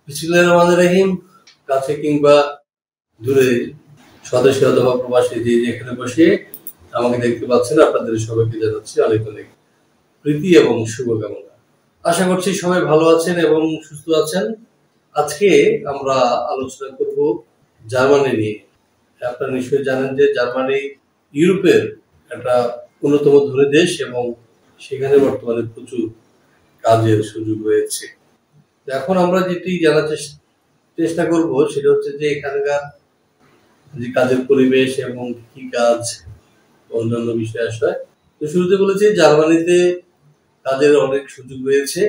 বিসমিল্লাহির রহমানির রহিম। কাছে কিংবা দূরে, স্বদেশে অথবা প্রবাসী যে যেখানে বসে আমাকে দেখতে পাচ্ছেন, আপনাদের সবাইকে জানাচ্ছি অনেক অনেক প্রীতি এবং শুভকামনা। আশা করছি সবাই ভালো আছেন এবং সুস্থ আছেন। আজকে আমরা আলোচনা করব জার্মানি নিয়ে। আপনারা নিশ্চয়ই জানেন যে জার্মানি ইউরোপের একটা অন্যতম ধনী দেশ এবং সেখানে বর্তমানে প্রচুর কাজের সুযোগ রয়েছে। এখন আমরা যেটি জানার চেষ্টা করব সেটা হচ্ছে যে এখানকার যে কাজের পরিবেশ এবং কি কাজ, অন্যান্য বিষয় আসয়। তো শুরুতে বলেছি জার্মানিতে কাজের অনেক সুযোগ রয়েছে।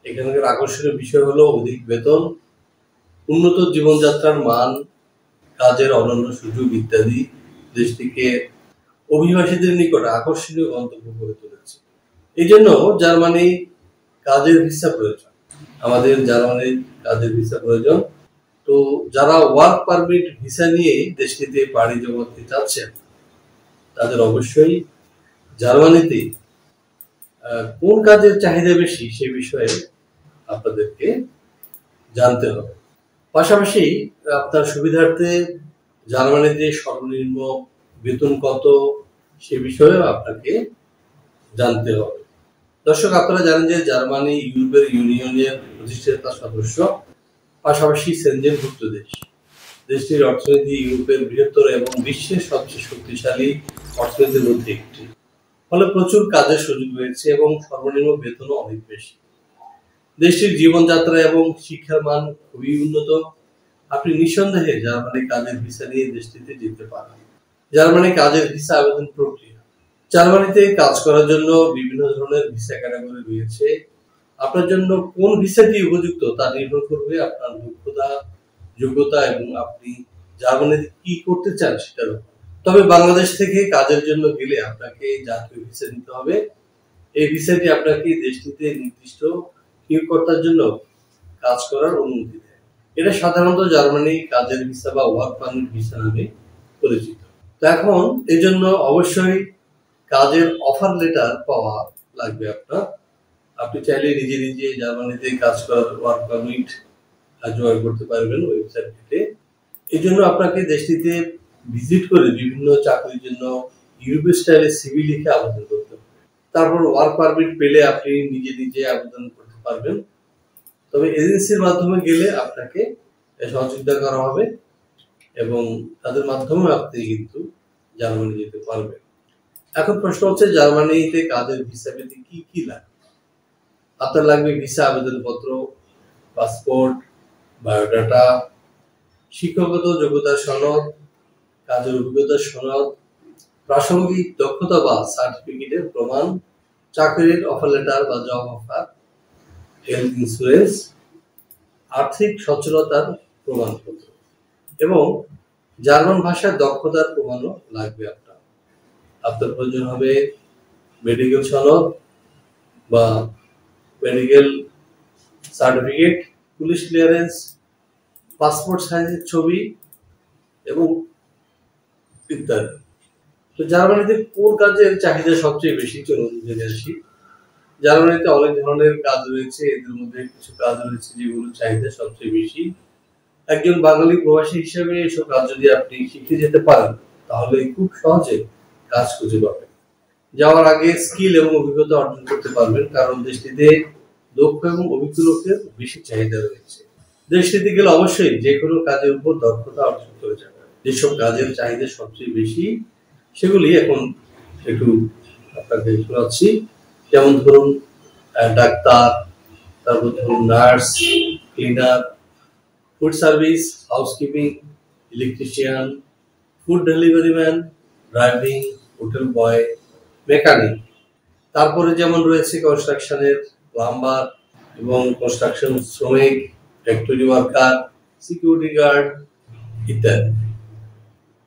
এখানকার আকর্ষণীয় বিষয় হলো অধিক বেতন, উন্নত জীবনযাত্রার মান, কাজের অন্যান্য সুযোগ ইত্যাদি দেশটিকে অভিবাসীদের নিকট আকর্ষণীয় গন্তব্য করে তুলেছে। এই জন্য জার্মানি কাজের ভিসা প্রয়োজন। আমাদের জার্মানির কাজের ভিসা প্রয়োজন। তো যারা ওয়ার্ক পারমিট ভিসা নিয়ে দেশটিতে পাড়ি জমাতে চাচ্ছেন তাদের অবশ্যই জার্মানিতে কোন কাজের চাহিদা বেশি সে বিষয়ে আপনাদেরকে জানতে হবে। পাশাপাশি আপনার সুবিধার্থে জার্মানিতে সর্বনিম্ন বেতন কত সে বিষয়েও আপনাকে জানতে হবে। দর্শক, আপনারা জানেন যে জার্মানি ইউরোপের ইউনিয়নের প্রতিষ্ঠাতা সদস্য, পাশাপাশি সেনজেনভুক্ত দেশ। দেশটির অর্থনীতি ইউরোপের বৃহত্তর এবং বিশ্বের সবচেয়ে শক্তিশালী অর্থনীতির মধ্যে একটি। ফলে প্রচুর কাজের সুযোগ রয়েছে এবং সর্বনিম্ন বেতনও অনেক বেশি। দেশটির জীবনযাত্রা এবং শিক্ষার মান খুবই উন্নত। আপনি নিঃসন্দেহে জার্মানি কাজের ভিসা নিয়ে দেশটিতে যেতে পারেন। জার্মানি কাজের ভিসা আবেদন প্রক্রিয়া। জার্মানিতে কাজ করার জন্য বিভিন্ন ধরনের ভিসা ক্যাটাগরি রয়েছে। আপনার জন্য কোন ভিসাটি উপযুক্ত তা নির্ভর করবে আপনার দক্ষতা, যোগ্যতা এবং আপনি জার্মানিতে কি করতে চান সেটার উপর। তবে বাংলাদেশ থেকে কাজের জন্য গেলে আপনাকে জাতীয় ভিসা নিতে হবে। এই ভিসাটি আপনাকে দেশটিতে নির্দিষ্ট নিয়োগকর্তার জন্য কাজ করার অনুমতি দেয়। এটা সাধারণত জার্মানি কাজের ভিসা বা ওয়ার্ক পারমিট ভিসা নামে পরিচিত। তো এখন এই জন্য অবশ্যই কাজের অফার লেটার পাওয়া লাগবে আপনার। আপনি চাইলে নিজে নিজে জার্মানিতে কাজ করার ওয়ার্ক পারমিট জোগাড় করতে পারবেন ওয়েবসাইট থেকে। এই জন্য আপনাকে দেশটিতে ভিজিট করে বিভিন্ন চাকরির জন্য ইউরোপীয় স্টাইলে সিভি লিখে আবেদন করতে হবে। তারপর ওয়ার্ক পারমিট পেলে আপনি নিজে নিজে আবেদন করতে পারবেন। তবে এজেন্সির মাধ্যমে গেলে আপনাকে সহযোগিতা করা হবে এবং তাদের মাধ্যমে আপনি কিন্তু জার্মানি যেতে পারবেন। এখন প্রশ্ন হচ্ছে জার্মানিতে কাজের ভিসা পেতে কি কি লাগবে। আপনার লাগবে ভিসা আবেদনপত্র, পাসপোর্ট, বায়োডাটা, শিক্ষাগত যোগ্যতার সনদ, কাজের অভিজ্ঞতার সনদ, প্রাসঙ্গিক দক্ষতা বা সার্টিফিকেটের প্রমাণ, চাকরির অফার লেটার বা জব অফার, হেলথ ইন্স্যুরেন্স, আর্থিক সচ্ছলতার প্রমাণপত্র এবং জার্মান ভাষার দক্ষতার প্রমাণও লাগবে আপনার প্রয়োজন হবে মেডিকেল সনদ বা medical certificate, police clearance, passport সাইজের ছবি এবং ইত্যাদি। তো জার্মানিতে কোন কাজের চাহিদা সবচেয়ে বেশি চলুন জেনে আসি। জার্মানিতে অনেক ধরনের কাজ রয়েছে, এদের মধ্যে কিছু কাজ রয়েছে যেগুলো চাহিদা সবচেয়ে বেশি। একজন বাঙালি প্রবাসী হিসেবে এসব কাজ যদি আপনি শিখে যেতে পারেন তাহলে খুব সহজে কাজ খুঁজে পাবেন। যাওয়ার আগে স্কিল এবং অভিজ্ঞতা অর্জন করতে পারবেন, কারণ দেশটিতে দক্ষ এবং অভিজ্ঞ লোকের বেশি চাহিদা রয়েছে। দেশটিতে গেলে অবশ্যই যে কোনো কাজের উপর দক্ষতা অর্জন করে যাবেন। যেসব কাজের চাহিদা সবচেয়ে বেশি সেগুলি এখন একটু আপনাকে শোনাচ্ছি। যেমন ধরুন ডাক্তার, তারপর ধরুন nurse, cleaner, food service, housekeeping, electrician, food delivery man, driving, hotel বয়, মেকানিক। তারপরে যেমন রয়েছে কনস্ট্রাকশনের প্লাম্বার এবং কনস্ট্রাকশন শ্রমিক, ফ্যাক্টরি ওয়ার্কার, সিকিউরিটি গার্ড ইত্যাদি।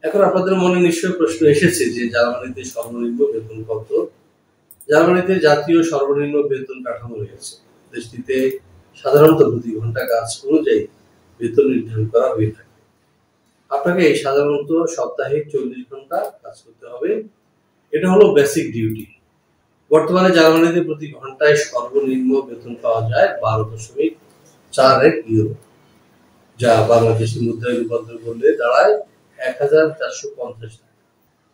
এখন আপনাদের মনে নিশ্চয়ই প্রশ্ন এসেছে যে জার্মানিতে সর্বনিম্ন বেতন কত। জার্মানিতে জাতীয় সর্বনিম্ন বেতন কাঠামো রয়েছে। দেশটিতে সাধারণত প্রতি ঘন্টা কাজ অনুযায়ী বেতন নির্ধারণ করা হয়ে থাকে। আপনাকে সাধারণত সপ্তাহে 40 ঘন্টা কাজ করতে হবে। এটা হলো বেসিক ডিউটি। বর্তমানে জার্মানিতে প্রতি ঘন্টায় সর্বনিম্ন বেতন পাওয়া যায় 12.41 ইউরো। যা বাংলাদেশি মুদ্রায় রূপান্তর করলে দাঁড়ায় 1450 টাকা।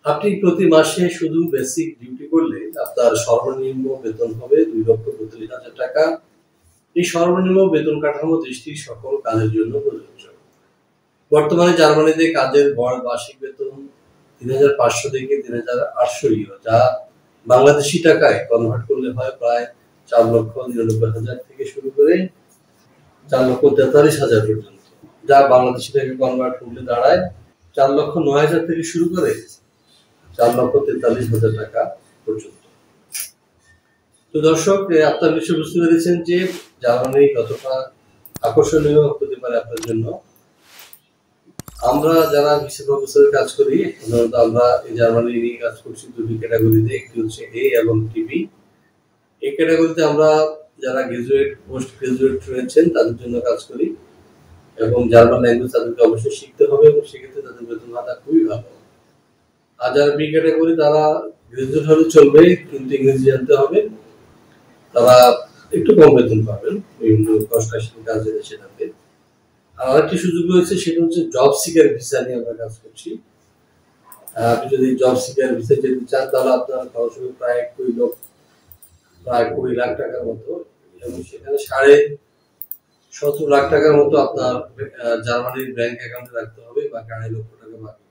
আপনি প্রতি মাসে শুধু বেসিক ডিউটি করলে আপনার সর্বনিম্ন বেতন হবে 2,42,000 টাকা। এই সর্বনিম্ন বেতন কাঠামো দেশটির সকল কাজের জন্য প্রযোজ্য। বর্তমানে জার্মানিতে কাজের গড় মাসিক বেতন 3,500 থেকে 3,800 ইউরো, যা বাংলাদেশি টাকায় কনভার্ট করলে হয় প্রায় 4,99,000 থেকে শুরু করে 4,43,000 পর্যন্ত, যা বাংলাদেশি টাকায় কনভার্ট করলে দাঁড়ায় 4,09,000 থেকে শুরু করে 4,43,000 টাকা পর্যন্ত। তো দর্শক, আপনারা নিশ্চয়ই বুঝতে পেরেছেন যে জার্মানি কতটা আকর্ষণীয় হতে পারে আপনার জন্য। আমরা যারা ভিসা প্রফেসরের কাজ করি, সাধারণত আমরা এই জার্মানি নিয়ে কাজ করছি দুটি ক্যাটাগরিতে, একটি হচ্ছে এ এবং টিবি। এই ক্যাটাগরিতে আমরা যারা গ্রাজুয়েট, পোস্ট গ্রাজুয়েট রয়েছেন তাদের জন্য কাজ করি এবং জার্মান ল্যাঙ্গুয়েজ তাদেরকে অবশ্যই শিখতে হবে এবং সেক্ষেত্রে তাদের বেতন ভাতা খুবই ভালো। আর যারা বি ক্যাটাগরি তারা গ্রাজুয়েট হলে চলবে, কিন্তু ইংরেজি জানতে হবে, তারা একটু কম বেতন পাবেন বিভিন্ন কনস্ট্রাকশন কাজে সেটাতে। আর আরেকটি সুযোগ রয়েছে, সেটা হচ্ছে জব সিকার ভিসা নিয়ে আমরা কাজ করছি। আপনি যদি জব সিকার ভিসা যেতে চান তাহলে আপনার খরচ হবে প্রায় 20 লাখ টাকার মতো, এবং সেখানে 17.5 লাখ টাকার মতো আপনার জার্মানির ব্যাংক অ্যাকাউন্টে রাখতে হবে, বা 2.5 লক্ষ টাকা বাকি।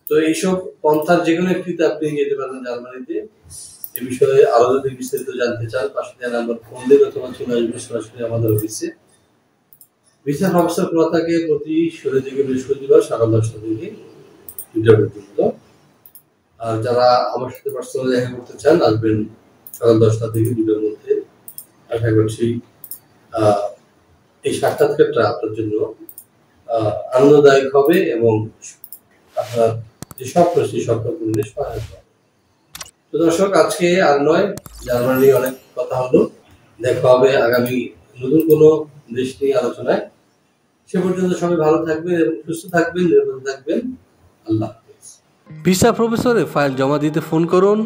তো এইসব পন্থার যে কোনো একটিতে আপনি যেতে পারেন জার্মানিতে। এ বিষয়ে আরো যদি বিস্তারিত জানতে চান, পাশে দেওয়া নাম্বার ফোন দিয়ে অথবা চলে আসবেন সরাসরি আমাদের অফিসে। ভিসা প্রফেসর খোলা থাকে প্রতি শনি থেকে বৃহস্পতিবার সকাল 10টা থেকে 2টা পর্যন্ত। আর যারা আমার সাথে পার্সোনালি দেখা করতে চান, আসবেন সকাল 10টা থেকে 2টার মধ্যে। আশা করছি এই সাক্ষাৎকারটা আপনার জন্য আনন্দদায়ক হবে এবং আপনার যে স্বপ্ন সেই স্বপ্ন পূরণে সহায়ক হবে। তো দর্শক, আজকে আর নয়, জার্মানি অনেক কথা হলো। দেখা হবে আগামী নতুন কোনো দেশ নিয়ে আলোচনায়। সে পর্যন্ত সবাই ভালো থাকবেন এবং সুস্থ থাকবেন, নিরাপদে থাকবেন। আল্লাহ হাফেজ। ভিসা প্রফেসরে ফাইল জমা দিতে ফোন করুন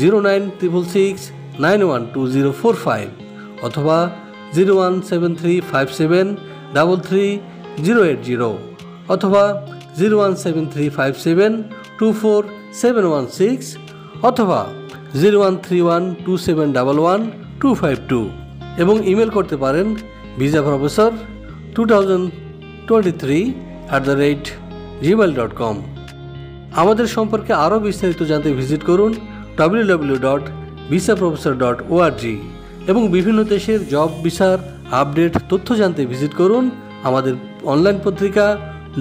09666912045 অথবা 01735733080 অথবা 01735724716 অথবা 013127111252 এবং ইমেল করতে পারেন visaprofessor2023@gmail.com। আমাদের সম্পর্কে আরও বিস্তারিত জানতে ভিজিট করুন www.visaprofessor.org এবং বিভিন্ন দেশের জব ভিসার আপডেট তথ্য জানতে ভিজিট করুন আমাদের অনলাইন পত্রিকা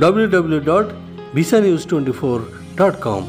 www.visanews24.com।